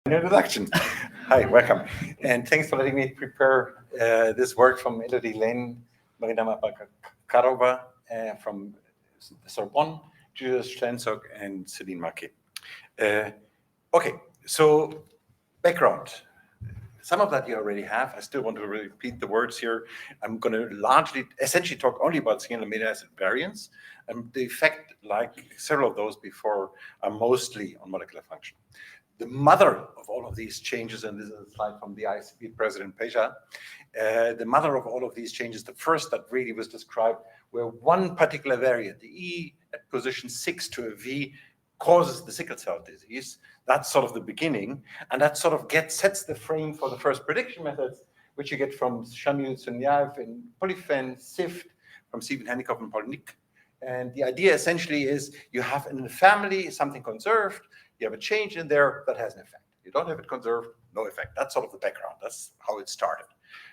Introduction. Hi, welcome. And thanks for letting me prepare this work from Elodie Lane, Marina Makarova from Sorbonne, Julius Steinzog, and Celine Marquet. Okay, so background. Some of that you already have. I still want to repeat the words here. I'm going to essentially talk only about single amino acid variants. The effect, like several of those before, are mostly on molecular function. The mother of all of these changes, and this is a slide from the ISMB president, Peja, the mother of all of these changes, the first that really was described, where one particular variant, the E at position 6 to a V, causes the sickle cell disease. That's sort of the beginning, and that sort of sets the frame for the first prediction methods, which you get from Shamil Sunyaev in Polyphen, SIFT, from Stephen Hanikoff and Paul Nick. And the idea essentially is you have in the family something conserved, you have a change in there that has an effect. You don't have it conserved, no effect. That's sort of the background. That's how it started.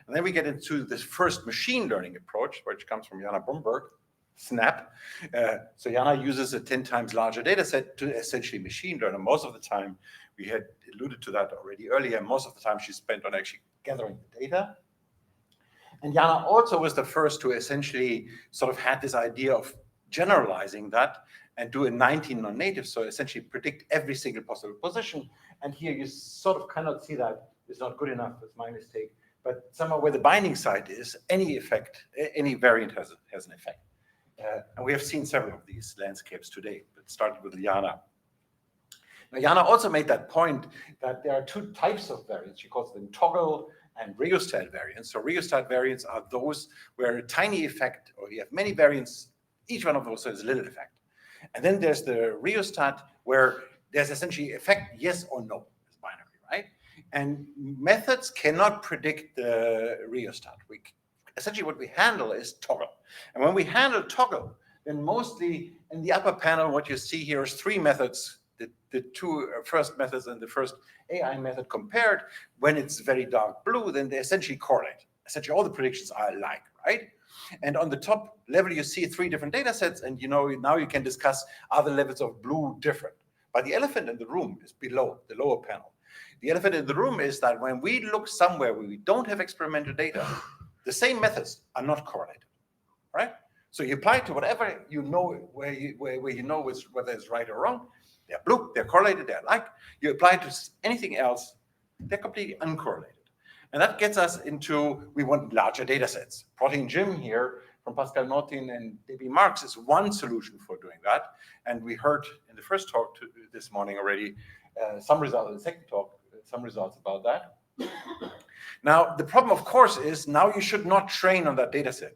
And then we get into this first machine learning approach, which comes from Jana Bromberg, SNAP. So Jana uses a 10 times larger data set to essentially machine learn. And most of the time, we had alluded to that already earlier, most of the time she spent on actually gathering the data. And Jana also was the first to essentially sort of had this idea of generalizing that and do a 19 non-native, so essentially predict every single possible position. And here you sort of cannot see that. It's not good enough, it's my mistake. But somewhere where the binding site is, any effect, any variant has an effect. And we have seen several of these landscapes today, but started with Jana. Now, Jana also made that point that there are two types of variants. She calls them toggle and rheostat variants. So rheostat variants are those where a tiny effect, or you have many variants, each one of those has a little effect. And then there's the rheostat where there's essentially effect yes or no. It's binary, right? And methods cannot predict the rheostat. Essentially what we handle is toggle. And when we handle toggle, then mostly in the upper panel, what you see here is three methods, the two first methods and the first AI method compared. When it's very dark blue, then they essentially correlate. Essentially all the predictions are alike, right? And on the top level, you see three different data sets, and now you can discuss, are the levels of blue different? But the elephant in the room is below the lower panel. The elephant in the room is that when we look somewhere where we don't have experimental data, the same methods are not correlated, right? So you apply to whatever you know, where you know whether it's right or wrong. They're blue, they're correlated, they're alike. You apply to anything else, they're completely uncorrelated. And that gets us into, we want larger data sets. Protein Gym here from Pascal Nortin and Debbie Marks is one solution for doing that. And we heard in the first talk this morning already some results, in the second talk, some results about that. Now, the problem, of course, is now you should not train on that data set.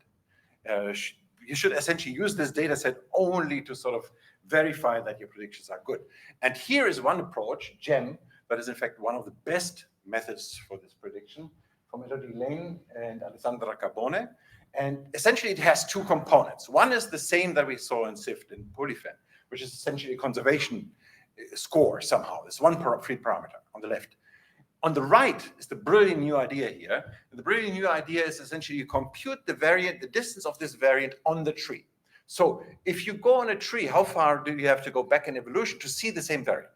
You should essentially use this data set only to sort of verify that your predictions are good. And here is one approach, GEM, that is in fact one of the best methods for this prediction from Elodie Lane and Alessandra Carbone. And essentially it has two components. One is the same that we saw in SIFT and Polyphen, which is essentially a conservation score somehow. It's one free parameter on the left. On the right is the brilliant new idea here. And the brilliant new idea is essentially you compute the variant, the distance of this variant on the tree. So if you go on a tree, how far do you have to go back in evolution to see the same variant?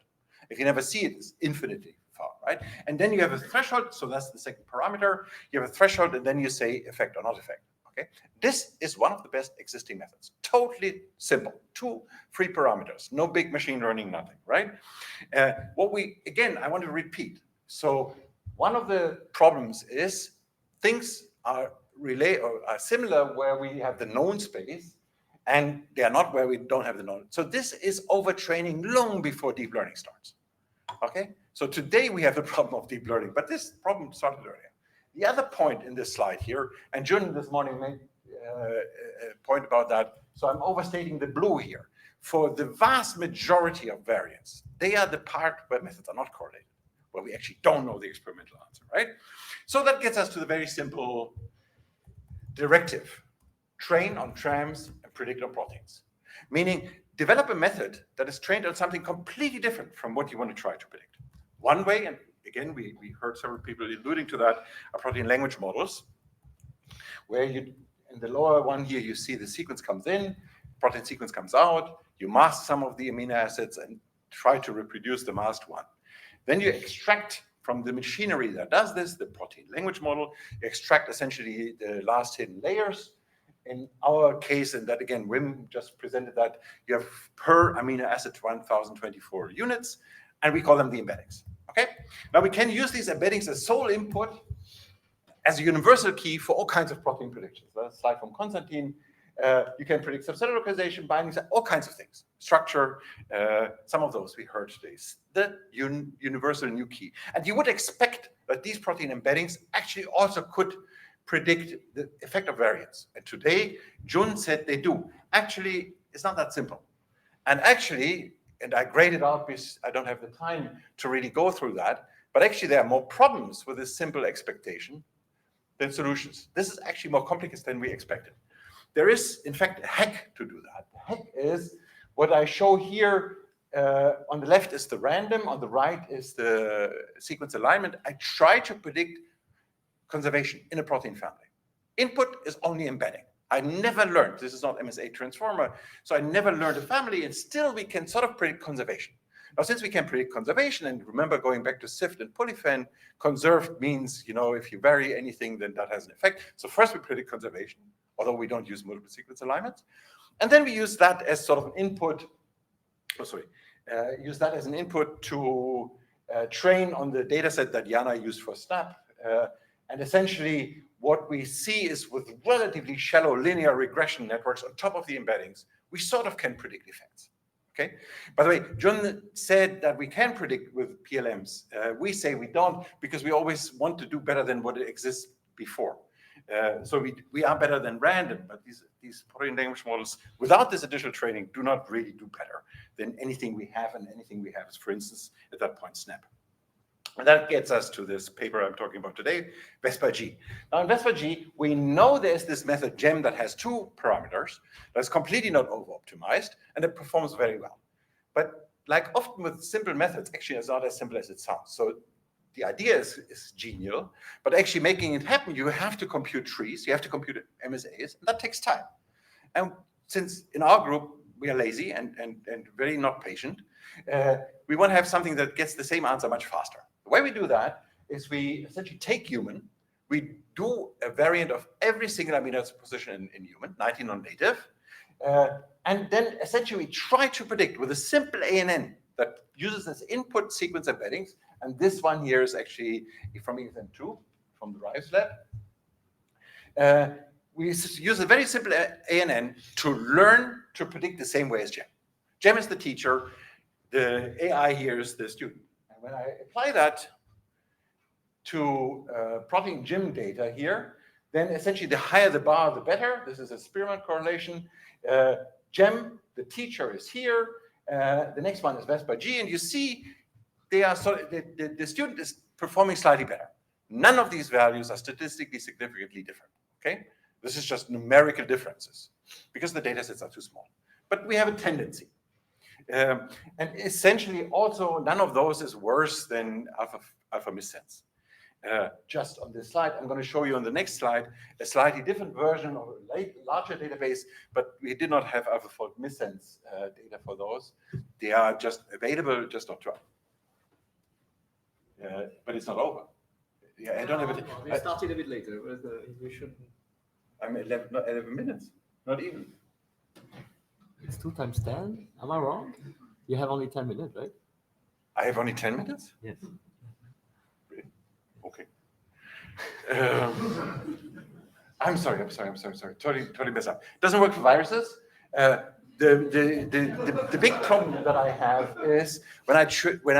If you never see it, it's infinitely far, right? And then you have a threshold, so that's the second parameter. You have a threshold, and then you say effect or not effect, okay? This is one of the best existing methods. Totally simple, two free parameters, no big machine learning, nothing, right? I want to repeat. So one of the problems is things are similar where we have the known space, and they are not where we don't have the known. So this is overtraining long before deep learning starts. Okay, so today we have the problem of deep learning, but this problem started earlier. The other point in this slide here, and Jun this morning made a point about that, so I'm overstating the blue here. For the vast majority of variants, they are the part where methods are not correlated, where we actually don't know the experimental answer, right? So that gets us to the very simple directive. Train on trams and predict on proteins. Meaning, develop a method that is trained on something completely different from what you want to try to predict. One way, and again, we heard several people alluding to that, are protein language models, where in the lower one here, you see the sequence comes in, protein sequence comes out, you mask some of the amino acids and try to reproduce the masked one. Then you extract from the machinery that does this, the protein language model, you extract essentially the last hidden layers. In our case, and that again, Wim just presented that, you have per amino acid 1024 units, and we call them the embeddings. Okay? Now we can use these embeddings as sole input as a universal key for all kinds of protein predictions. That's a slide from Konstantin. You can predict subcellular localization, bindings, all kinds of things. Structure, some of those we heard today. The universal new key. And you would expect that these protein embeddings actually also could predict the effect of variants. And today, Jun said they do. Actually, it's not that simple. And actually, and I graded out because I don't have the time to really go through that, but actually there are more problems with this simple expectation than solutions. This is actually more complicated than we expected. There is, in fact, a hack to do that. The hack is what I show here. On the left is the random, on the right is the sequence alignment. I try to predict conservation in a protein family. Input is only embedding. I never learned, this is not MSA transformer, so I never learned a family, and still we can sort of predict conservation. Now, since we can predict conservation, and remember going back to SIFT and polyphen, conserved means, if you vary anything, then that has an effect. So first we predict conservation, although we don't use multiple sequence alignments. And then we use that as sort of an input, use that as an input to train on the data set that Jana used for SNAP. And essentially, what we see is with relatively shallow linear regression networks on top of the embeddings, we sort of can predict effects. Okay. By the way, Jun said that we can predict with PLMs. We say we don't because we always want to do better than what exists before. So we are better than random, but these protein language models, without this additional training, do not really do better than anything we have, and anything we have is, for instance, at that point, SNAP. And that gets us to this paper I'm talking about today, VespaG. Now in VespaG, we know there's this method GEM that has two parameters, that's completely not over-optimized, and it performs very well. But like often with simple methods, actually it's not as simple as it sounds. So the idea is genial, but actually making it happen, you have to compute trees, you have to compute MSAs, and that takes time. And since in our group, we are lazy and very not patient, we want to have something that gets the same answer much faster. The way we do that is we essentially take human, we do a variant of every single amino acid position in human, 19 non-native, and then essentially we try to predict with a simple ANN that uses as input sequence embeddings, and this one here is actually from ISMB2, from the Rives lab. We use a very simple ANN to learn to predict the same way as GEM. GEM is the teacher, the AI here is the student. And when I apply that to protein GEM data here, then essentially the higher the bar, the better. This is a Spearman correlation. GEM, the teacher, is here. The next one is VespaG, and you see they are the student is performing slightly better. None of these values are statistically significantly different. Okay, this is just numerical differences because the data sets are too small. But we have a tendency, and essentially also none of those is worse than alpha missense. Just on this slide, I'm going to show you on the next slide a slightly different version of a larger database, but we did not have AlphaFold missense data for those. They are just available, just not tried. But it's not over. Yeah, I don't have it. We started a bit later. We should. I'm 11 minutes, not even. It's 2 times 10. Am I wrong? You have only 10 minutes, right? I have only 10 minutes? Yes. Okay. I'm sorry. Totally messed up. Doesn't work for viruses. The big problem that I have is when I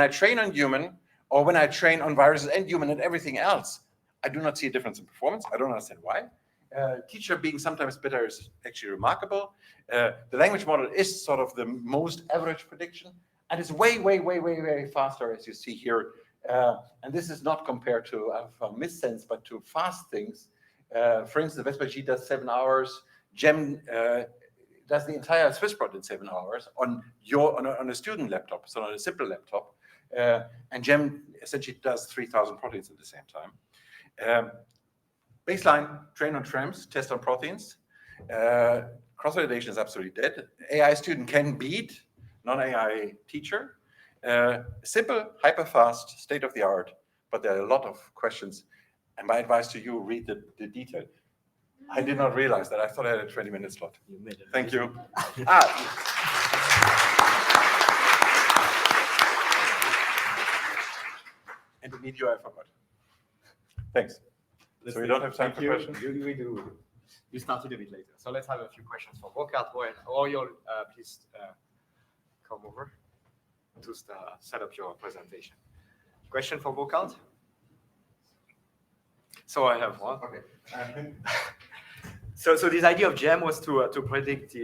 train on human, or when I train on viruses and human and everything else, I do not see a difference in performance. I don't understand why. Teacher being sometimes better is actually remarkable. The language model is sort of the most average prediction, and it's way faster, as you see here. And this is not compared to alpha missense, but to fast things. For instance, VespaG does 7 hours. GEM does the entire Swissprot in 7 hours on a student laptop, so on a simple laptop. And GEM essentially does 3,000 proteins at the same time. Baseline, train on trams, test on proteins. Cross-validation is absolutely dead. AI student can beat non-AI teacher. Simple, hyper-fast, state-of-the-art, but there are a lot of questions. And my advice to you, read the detail. I did not realize that. I thought I had a 20-minute slot. You made it. Thank you. And the video I forgot. Thanks. So we don't have time for questions? We do. You started a bit later. So let's have a few questions for Burkhard. Or you'll please come over to set up your presentation. Question for Burkhard? So I have one. Okay. So this idea of GEM was to predict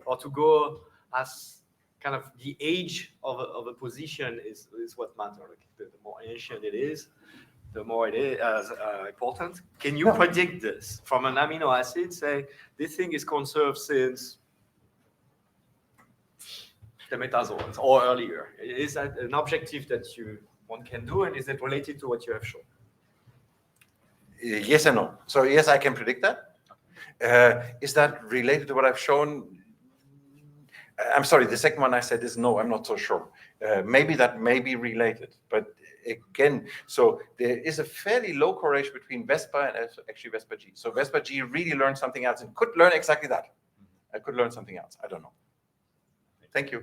or to go as kind of the age of a position is what matters. Like the more ancient it is, the more it is important. Can you predict this from an amino acid? Say this thing is conserved since the metazoans or earlier. Is that an objective that one can do, and is it related to what you have shown? Yes and no. So yes, I can predict that. Is that related to what I've shown? I'm sorry, the second one I said is no, I'm not so sure. Maybe that may be related, but again, so there is a fairly low correlation between Vespa and actually VespaG. So VespaG really learned something else and could learn exactly that. I could learn something else. I don't know. Thank you.